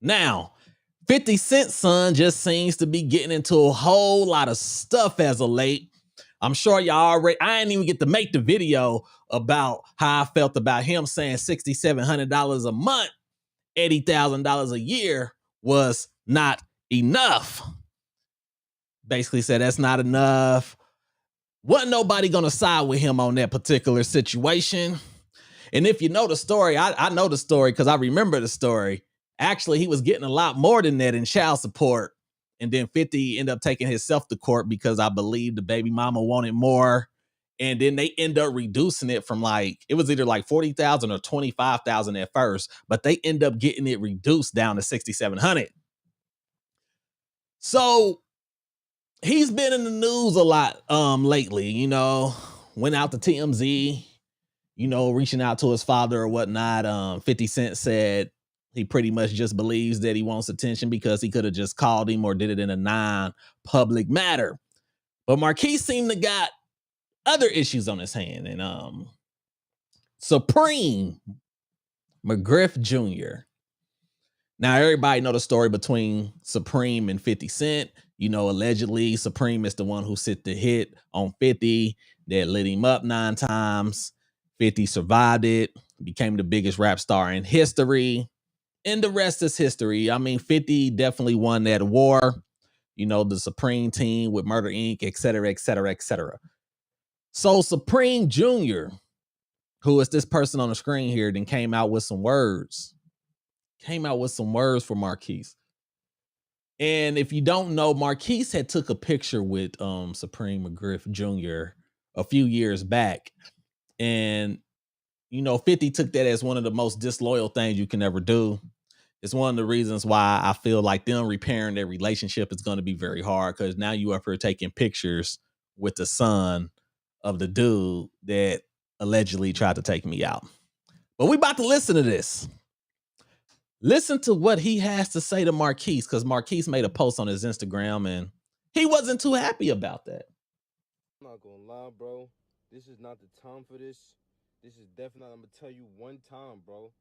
Now, 50 Cent's son just seems to be getting into a whole lot of stuff as of late. I'm sure y'all already, I didn't even get to make the video about how I felt about him saying $6,700 a month, $80,000 a year was not enough. Basically said that's not enough. Wasn't nobody gonna side with him on that particular situation. And if you know the story, I know the story because I remember the story. Actually, he was getting a lot more than that in child support. And then 50 ended up taking himself to court because I believe the baby mama wanted more. And then they end up reducing it from like, it was either like 40,000 or 25,000 at first, but they end up getting it reduced down to 6,700. So he's been in the news a lot lately, you know, went out to TMZ, you know, reaching out to his father or whatnot. 50 Cent said he pretty much just believes that he wants attention because he could have just called him or did it in a non-public matter. But Marquise seemed to got other issues on his hand. And Supreme Mcgriff Jr. Now, everybody know the story between Supreme and 50 Cent. You know, allegedly, Supreme is the one who set the hit on 50 that lit him up 9 times. 50 survived it, became the biggest rap star in history. And the rest is history. I mean, 50 definitely won that war. You know, the Supreme team with Murder Inc., et cetera, et cetera, et cetera. So Supreme Jr., who is this person on the screen here, then came out with some words. Came out with some words for Marquise. And if you don't know, Marquise had took a picture with Supreme Mcgriff Jr. a few years back. And, you know, 50 took that as one of the most disloyal things you can ever do. It's one of the reasons why I feel like them repairing their relationship is going to be very hard, because now you are for taking pictures with the son of the dude that allegedly tried to take me out. But we about to listen to this. Listen to what he has to say to Marquise, because Marquise made a post on his Instagram and he wasn't too happy about that. I'm not gonna lie, bro. This is not the time for this. This is definitely, I'm gonna tell you one time, bro.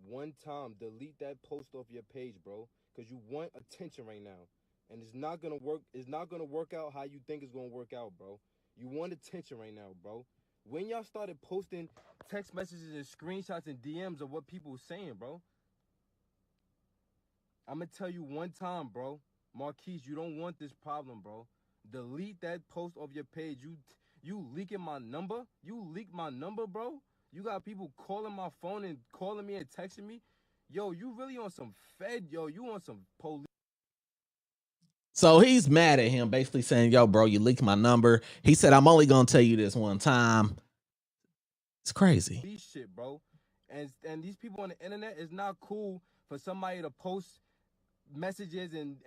One time, delete that post off your page, bro. Because you want attention right now. And it's not gonna work. It's not gonna work out how you think it's gonna work out, bro. You want attention right now, bro. When y'all started posting text messages and screenshots and DMs of what people were saying, bro, I'm gonna tell you one time, bro. Marquise, you don't want this problem, bro. Delete that post off your page. You leaking my number? You leaked my number, bro? You got people calling my phone and calling me and texting me? Yo, you really on some Fed, yo, you on some police. So he's mad at him, basically saying, yo, bro, you leaked my number. He said, I'm only gonna tell you this one time. It's crazy. Shit, bro. And these people on the internet, it's not cool for somebody to post messages and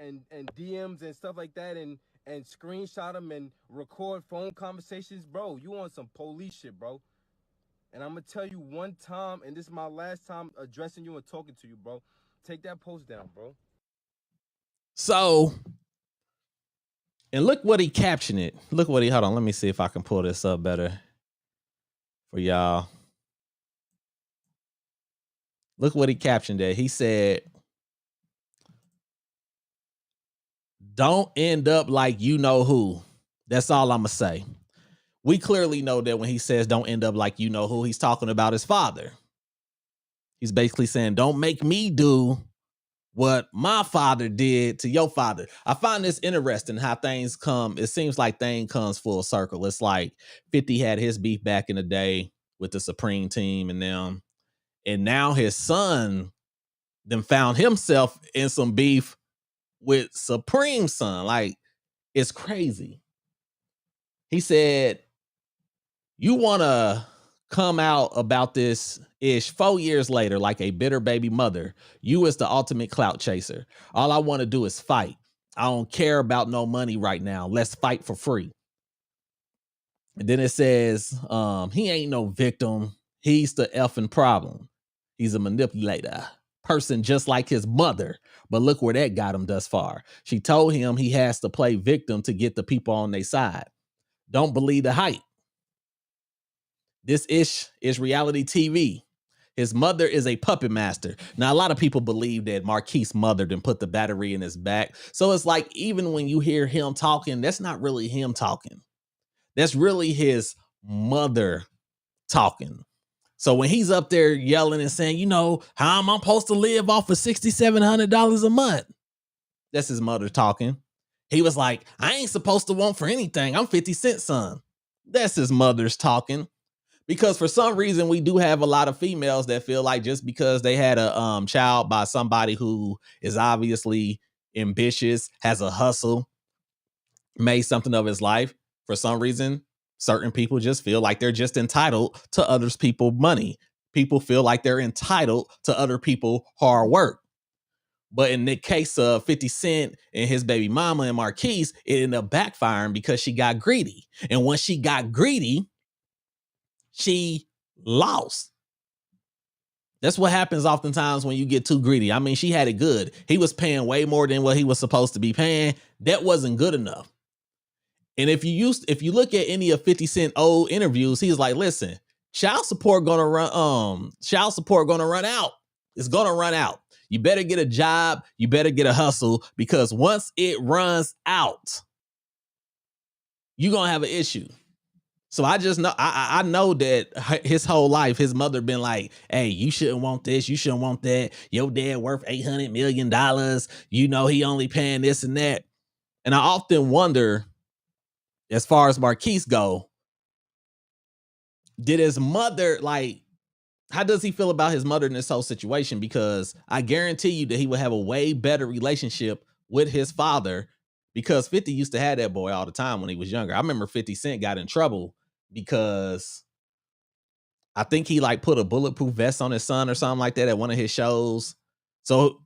DMs and stuff like that and screenshot them and record phone conversations. Bro, you on some police shit, bro. And I'm gonna tell you one time, and this is my last time addressing you and talking to you, bro. Take that post down, bro. So, and look what he captioned it. Look what he, hold on, let me see if I can pull this up better for y'all. Look what he captioned it. He said, don't end up like you know who. That's all I'm gonna say. We clearly know that when he says don't end up like you know who, he's talking about his father. He's basically saying, don't make me do what my father did to your father. I find this interesting how things come. It seems like things comes full circle. It's like 50 had his beef back in the day with the Supreme team and them. And now his son then found himself in some beef with Supreme son. Like, it's crazy. He said, you want to come out about this ish 4 years later like a bitter baby mother. You is the ultimate clout chaser. All I want to do is fight. I don't care about no money right now. Let's fight for free. And then it says, he ain't no victim. He's the effing problem. He's a manipulator. Person just like his mother. But look where that got him thus far. She told him he has to play victim to get the people on their side. Don't believe the hype. This ish is reality TV. His mother is a puppet master. Now, a lot of people believe that Marquise mothered and put the battery in his back. So it's like, even when you hear him talking, that's not really him talking. That's really his mother talking. So when he's up there yelling and saying, you know, how am I supposed to live off of $6,700 a month? That's his mother talking. He was like, I ain't supposed to want for anything. I'm 50 Cent's son. That's his mother's talking. Because for some reason, we do have a lot of females that feel like just because they had a child by somebody who is obviously ambitious, has a hustle, made something of his life, for some reason, certain people just feel like they're just entitled to others people's money. People feel like they're entitled to other people's hard work. But in the case of 50 Cent and his baby mama and Marquise, it ended up backfiring because she got greedy. And when she got greedy, she lost. That's what happens oftentimes when you get too greedy. I mean, she had it good. He was paying way more than what he was supposed to be paying. That wasn't good enough. And if you look at any of 50 Cent old interviews, he's like, listen, child support gonna run out. It's gonna run out. You better get a job, you better get a hustle, because once it runs out, you're gonna have an issue. So I just know, I know that his whole life, his mother been like, hey, you shouldn't want this, you shouldn't want that. Your dad worth $800 million. You know, he only paying this and that. And I often wonder, as far as Marquise go, did his mother, like, how does he feel about his mother in this whole situation? Because I guarantee you that he would have a way better relationship with his father, because 50 used to have that boy all the time when he was younger. I remember 50 Cent got in trouble because I think he like put a bulletproof vest on his son or something like that at one of his shows. So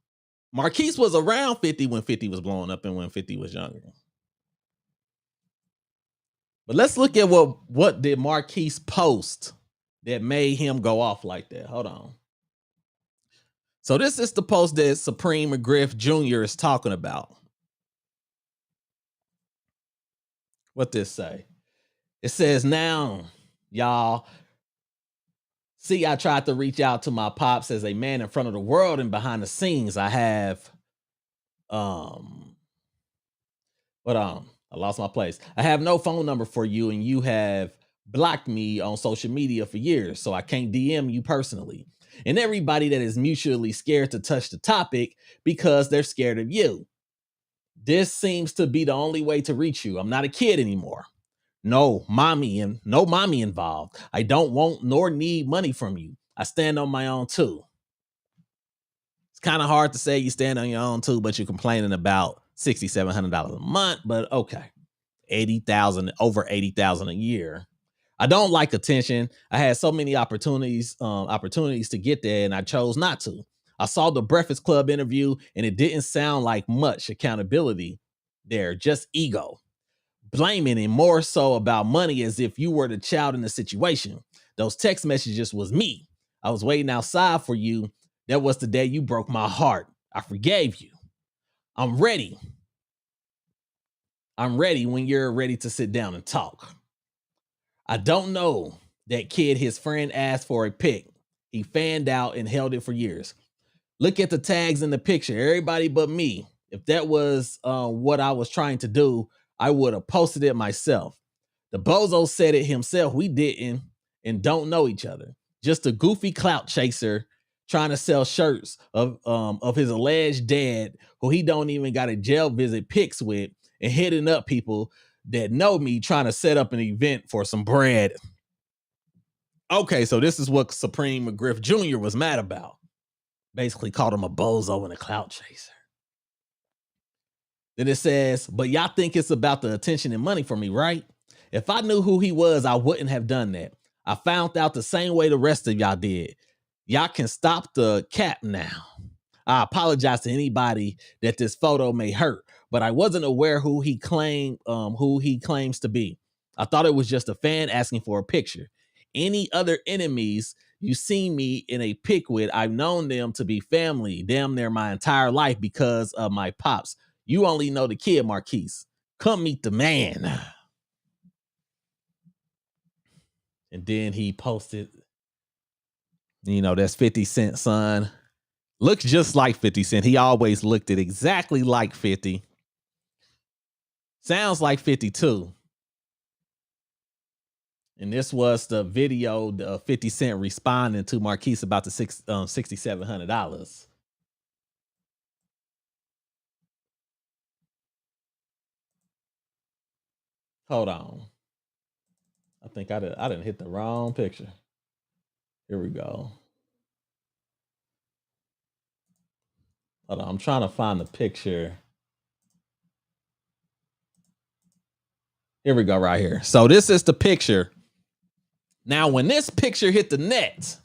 Marquise was around 50 when 50 was blowing up and when 50 was younger. But let's look at what did Marquise post that made him go off like that. Hold on. So this is the post that Supreme Mcgriff Jr. is talking about. What this say? It says, now, y'all, see, I tried to reach out to my pops as a man in front of the world, and behind the scenes, I have, I lost my place. I have no phone number for you, and you have blocked me on social media for years, so I can't DM you personally. And everybody that is mutually scared to touch the topic because they're scared of you. This seems to be the only way to reach you. I'm not a kid anymore. No mommy involved. I don't want nor need money from you. I stand on my own too. It's kind of hard to say you stand on your own too, but you're complaining about $6,700 a month. But okay, over 80,000 a year. I don't like attention. I had so many opportunities to get there, and I chose not to. I saw the Breakfast Club interview, and it didn't sound like much accountability there, just ego. Blaming and more so about money as if you were the child in the situation. Those text messages was me. I was waiting outside for you. That was the day you broke my heart. I forgave you. I'm ready. I'm ready when you're ready to sit down and talk. I don't know that kid. His friend asked for a pic. He fanned out and held it for years. Look at the tags in the picture. Everybody but me. If that was what I was trying to do, I would have posted it myself. The bozo said it himself. We didn't and don't know each other. Just a goofy clout chaser trying to sell shirts of his alleged dad, who he don't even got a jail visit pics with, and hitting up people that know me, trying to set up an event for some bread. Okay, so this is what Supreme Mcgriff Jr. was mad about. Basically called him a bozo and a clout chaser. Then it says, but y'all think it's about the attention and money for me, right? If I knew who he was, I wouldn't have done that. I found out the same way the rest of y'all did. Y'all can stop the cap now. I apologize to anybody that this photo may hurt, but I wasn't aware who he claims to be. I thought it was just a fan asking for a picture. Any other enemies you seen me in a pic with, I've known them to be family damn near my entire life because of my pops. You only know the kid, Marquise. Come meet the man. And then he posted You know, that's 50 Cent son. Looks just like 50 Cent. He always looked it exactly like 50. Sounds like 52. And this was the video of 50 Cent responding to Marquise about the $6,700. Hold on. I think I didn't hit the wrong picture. Here we go. Hold on. I'm trying to find the picture. Here we go, right here. So this is the picture. Now, when this picture hit the net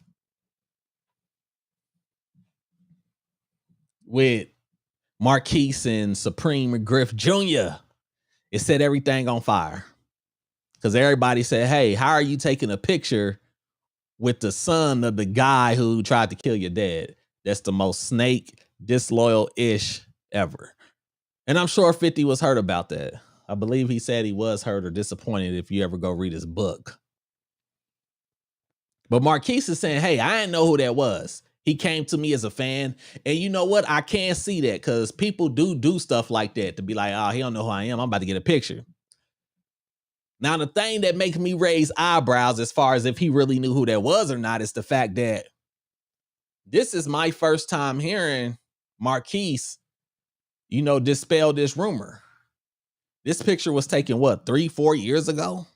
with Marquise and Supreme Mcgriff Jr., it set everything on fire. Because everybody said, hey, how are you taking a picture with the son of the guy who tried to kill your dad? That's the most snake, disloyal-ish ever. And I'm sure 50 was hurt about that. I believe he said he was hurt or disappointed if you ever go read his book. But Marquise is saying, hey, I didn't know who that was. He came to me as a fan. And you know what? I can't see that because people do stuff like that to be like, oh, he don't know who I am. I'm about to get a picture. Now, the thing that makes me raise eyebrows as far as if he really knew who that was or not is the fact that this is my first time hearing Marquise, you know, dispel this rumor. This picture was taken, what, 3-4 years ago?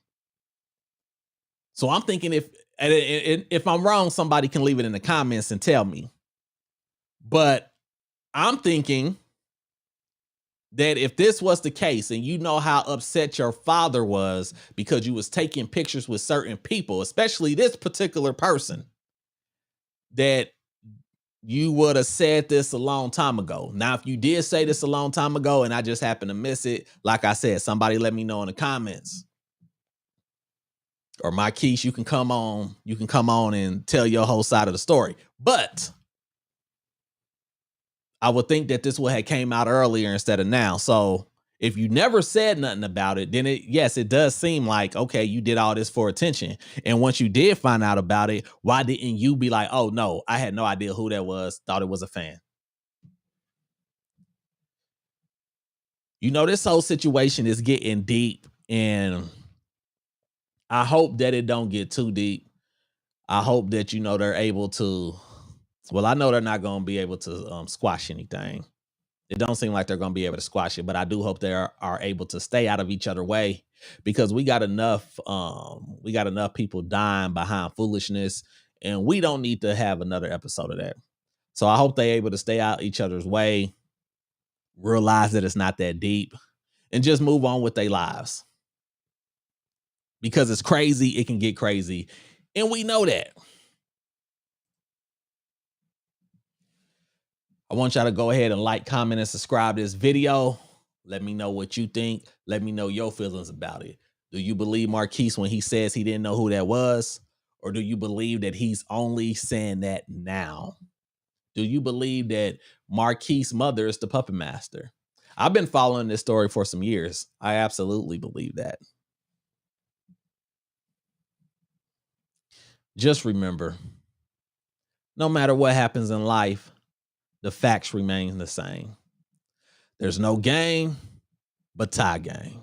So I'm thinking if I'm wrong, somebody can leave it in the comments and tell me. But I'm thinking that if this was the case and you know how upset your father was because you was taking pictures with certain people, especially this particular person, that you would have said this a long time ago. Now, if you did say this a long time ago and I just happened to miss it, like I said, somebody let me know in the comments. Or Marquise, you can come on and tell your whole side of the story. But I would think that this would have came out earlier instead of now. So if you never said nothing about it, then it does seem like, okay, you did all this for attention. And once you did find out about it, why didn't you be like, oh no, I had no idea who that was, thought it was a fan? You know, this whole situation is getting deep, and I hope that it don't get too deep. I hope that, you know, they're able to, well, I know they're not going to be able to squash anything. It don't seem like they're going to be able to squash it, but I do hope they are able to stay out of each other's way, because we got enough people dying behind foolishness, and we don't need to have another episode of that. So I hope they're able to stay out each other's way, realize that it's not that deep, and just move on with their lives. Because it's crazy, it can get crazy, and we know that. I want y'all to go ahead and like, comment, and subscribe to this video. Let me know what you think. Let me know your feelings about it. Do you believe Marquise when he says he didn't know who that was? Or do you believe that he's only saying that now? Do you believe that Marquise's mother is the puppet master? I've been following this story for some years. I absolutely believe that. Just remember, no matter what happens in life, the facts remain the same. There's no game but tie game.